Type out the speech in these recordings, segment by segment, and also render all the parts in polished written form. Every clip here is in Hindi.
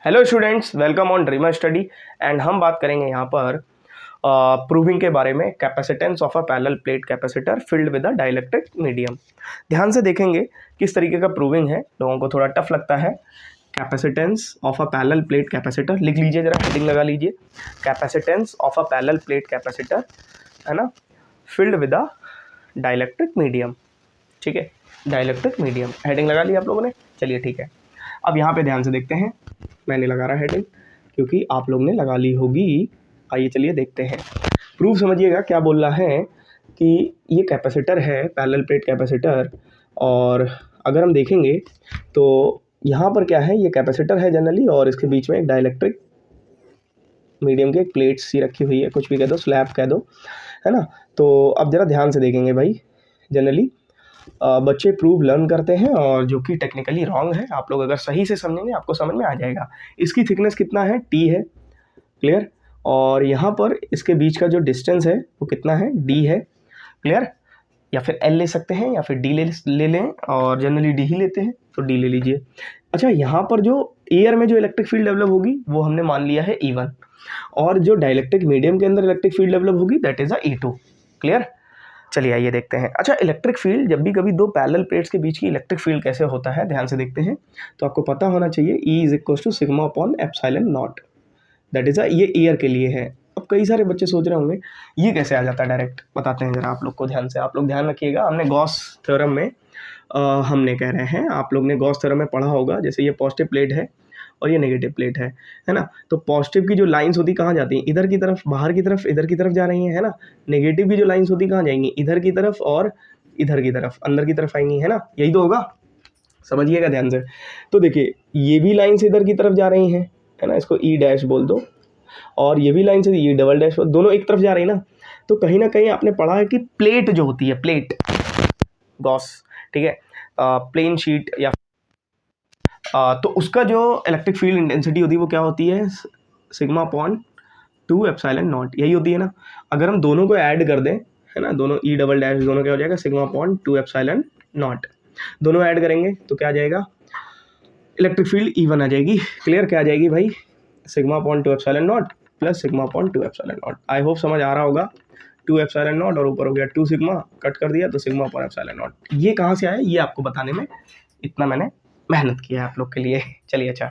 Hello students, welcome on dreamer study. And हम बात करेंगे यहाँ पर प्रूविंग के बारे में, capacitance of a parallel plate capacitor filled with a dielectric medium. ध्यान से देखेंगे किस तरीके का प्रूविंग है, लोगों को थोड़ा टफ लगता है। Capacitance of a parallel plate capacitor लिख लीजिए, जरा हेडिंग लगा लीजिए, capacitance of a parallel plate capacitor, है ना, filled with a dielectric medium. ठीक है, डाइलेक्ट्रिक मीडियम हेडिंग लगा ली आप लोगों ने। चलिए ठीक है, अब यहाँ पे ध्यान से देखते हैं। मैं नहीं लगा रहा हेडिंग क्योंकि आप लोग ने लगा ली होगी। आइए चलिए देखते हैं। प्रूफ समझिएगा क्या बोल रहा है कि ये कैपेसिटर है, पैरेलल प्लेट कैपेसिटर। और अगर हम देखेंगे तो यहाँ पर क्या है, ये कैपेसिटर है जनरली, और इसके बीच में एक डाइलेक्ट्रिक मीडियम की एक प्लेट सी रखी हुई है, कुछ भी कह दो, स्लैब कह दो, है ना। तो अब ज़रा ध्यान से देखेंगे भाई। जनरली बच्चे प्रूव लर्न करते हैं, और जो कि टेक्निकली रॉन्ग है। आप लोग अगर सही से समझेंगे आपको समझ में आ जाएगा। इसकी थिकनेस कितना है, टी है, क्लियर। और यहाँ पर इसके बीच का जो डिस्टेंस है वो कितना है, डी है, क्लियर। या फिर एल ले सकते हैं या फिर डी ले लें, और जनरली डी ही लेते हैं तो डी ले लीजिए। अच्छा, यहाँ पर जो एयर में जो इलेक्ट्रिक फील्ड डेवलप होगी वो हमने मान लिया है E1, और जो डाइलेक्ट्रिक मीडियम के अंदर इलेक्ट्रिक फील्ड डेवलप होगी दैट इज E2, क्लियर। चलिए आइए देखते हैं। अच्छा, इलेक्ट्रिक फील्ड जब भी कभी दो पैरेलल प्लेट्स के बीच की इलेक्ट्रिक फील्ड कैसे होता है, ध्यान से देखते हैं। तो आपको पता होना चाहिए E is equal to sigma upon epsilon not, that is ये एयर के लिए है। अब कई सारे बच्चे सोच रहे होंगे ये कैसे आ जाता है डायरेक्ट, बताते हैं जरा आप लोग को ध्यान से। आप लोग ध्यान रखिएगा, हमने गॉस थ्योरम में हमने कह रहे हैं, आप लोग ने गॉस थ्योरम में पढ़ा होगा। जैसे ये पॉजिटिव प्लेट है और ये नेगेटिव प्लेट है ना। तो पॉजिटिव की जो लाइंस होती कहाँ जाती हैं, इधर की तरफ, बाहर की तरफ, इधर की तरफ जा रही हैं, है ना। नेगेटिव की जो लाइंस होती कहाँ जाएंगी, इधर की तरफ और इधर की तरफ, अंदर की तरफ आएंगी, है ना। यही तो होगा, समझिएगा ध्यान से। तो देखिए ये भी लाइंस इधर की तरफ जा रही हैं, है ना, इसको ई डैश बोल दो। और ये भी लाइन से ये डबल डैश, दोनों एक तरफ जा रही है ना। तो कहीं ना कहीं आपने पढ़ा है कि प्लेट जो होती है, प्लेट गॉस, ठीक है, प्लेन शीट या तो उसका जो इलेक्ट्रिक फील्ड इंटेंसिटी होती है वो क्या होती है, सिग्मा अपॉन 2 एप्सिलॉन नॉट, यही होती है ना। अगर हम दोनों को ऐड कर दें, है ना, दोनों ई डबल डैश दोनों क्या हो जाएगा, सिग्मा अपॉन 2 एप्सिलॉन नॉट। दोनों ऐड करेंगे तो क्या आ जाएगा, इलेक्ट्रिक फील्ड E1 आ जाएगी, क्लियर। क्या आ जाएगी भाई, sigma upon 2 epsilon not plus sigma upon 2 epsilon not. I hope समझ आ रहा होगा। 2 एप्सिलॉन नॉट और ऊपर हो गया 2 सिग्मा, कट कर दिया तो सिग्मा अपॉन एप्सिलॉन नॉट। ये कहाँ से आया ये आपको बताने में इतना मैंने मेहनत किया है आप लोग के लिए। चलिए अच्छा,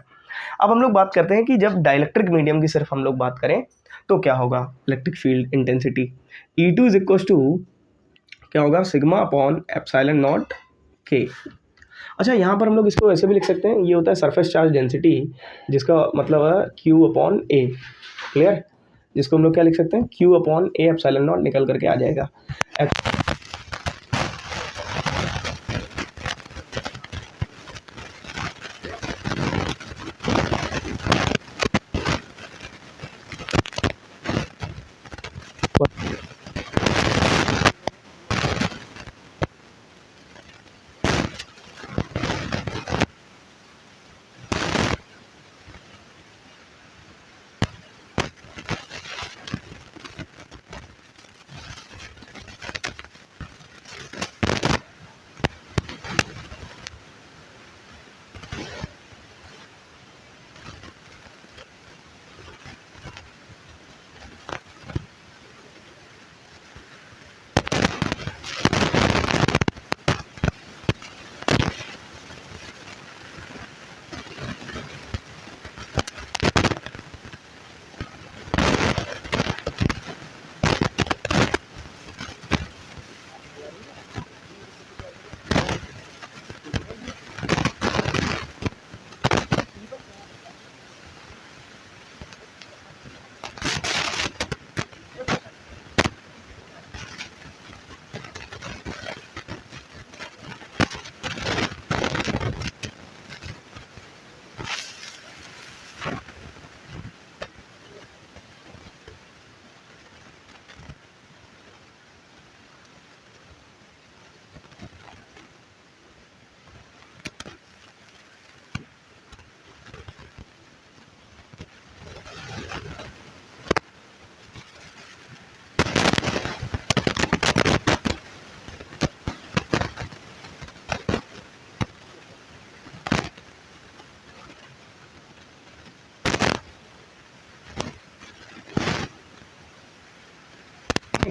अब हम लोग बात करते हैं कि जब डाइलेक्ट्रिक मीडियम की सिर्फ हम लोग बात करें तो क्या होगा, electric field intensity E2 is equal to क्या होगा, सिग्मा अपॉन एप्सिलॉन नॉट के। अच्छा, यहाँ पर हम लोग इसको ऐसे भी लिख सकते हैं, ये होता है सरफेस चार्ज डेंसिटी, जिसका मतलब है Q अपॉन A, क्लियर। जिसको हम लोग क्या लिख सकते हैं, Q upon A epsilon not निकल करके आ जाएगा।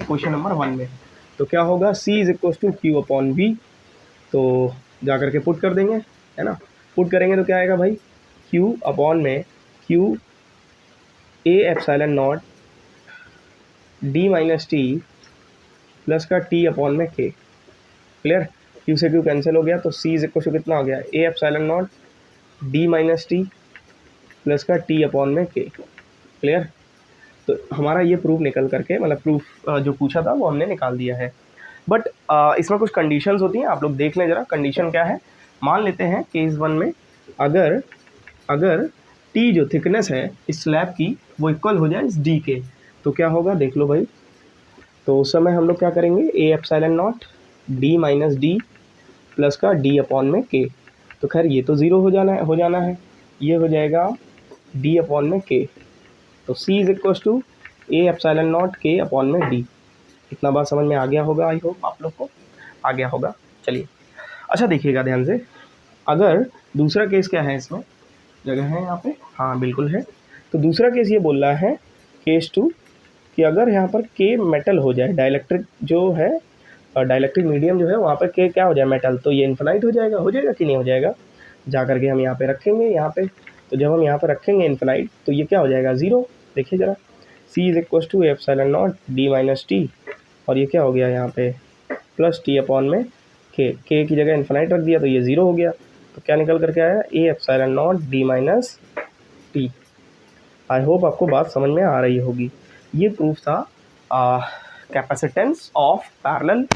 क्वेश्चन नंबर 1 में। तो क्या होगा, C is equal to Q upon V। तो जा करके पुट कर देंगे, है ना। पुट करेंगे तो क्या आएगा भाई, Q अपॉन में Q A epsilon not D minus T plus का T अपॉन में K। क्लियर, Q से Q कैंसिल हो गया, तो C इज इक्वल टू कितना हो गया, A epsilon not D minus T plus का T अपॉन में K। क्लियर, तो हमारा ये प्रूफ निकल करके, मतलब प्रूफ जो पूछा था वो हमने निकाल दिया है। बट इसमें कुछ कंडीशंस होती हैं, आप लोग देख लें जरा। कंडीशन क्या है, मान लेते हैं केस 1 में अगर टी जो थिकनेस है इस स्लैब की वो इक्वल हो जाए इस डी के, तो क्या होगा देख लो भाई। तो उस समय हम लोग क्या करेंगे, ए epsilon not D minus D plus का डी अपॉन में के। तो खैर ये तो ज़ीरो हो जाना है, ये हो जाएगा डी अपॉन में के। तो C is equal to A epsilon naught K upon में डी। इतना बात समझ में आ गया होगा, आई होप आप लोग को आ गया होगा। चलिए अच्छा देखिएगा ध्यान से, अगर दूसरा केस क्या है, इसमें जगह है यहाँ पे, हाँ बिल्कुल है। तो दूसरा केस ये बोल रहा है केस 2 कि अगर यहाँ पर के मेटल हो जाए, डाइलेक्ट्रिक जो है, डाइलेक्ट्रिक मीडियम जो है वहाँ पर के क्या हो जाए, मेटल, तो ये इन्फिनाइट हो जाएगा कि नहीं हो जाएगा। जा करके हम यहाँ पे रखेंगे यहाँ पे, तो जब हम यहाँ पर रखेंगे इन्फिनाइट तो ये क्या हो जाएगा, ज़ीरो। देखिए ज़रा, C is equal to epsilon not D minus t, और ये क्या हो गया यहाँ पे प्लस T अपॉन में के की जगह इन्फिनाइट रख दिया तो ये ज़ीरो हो गया। तो क्या निकल करके आया, ए epsilon not D minus T. I hope आपको बात समझ में आ रही होगी। ये प्रूफ था कैपेसिटेंस ऑफ पैरेलल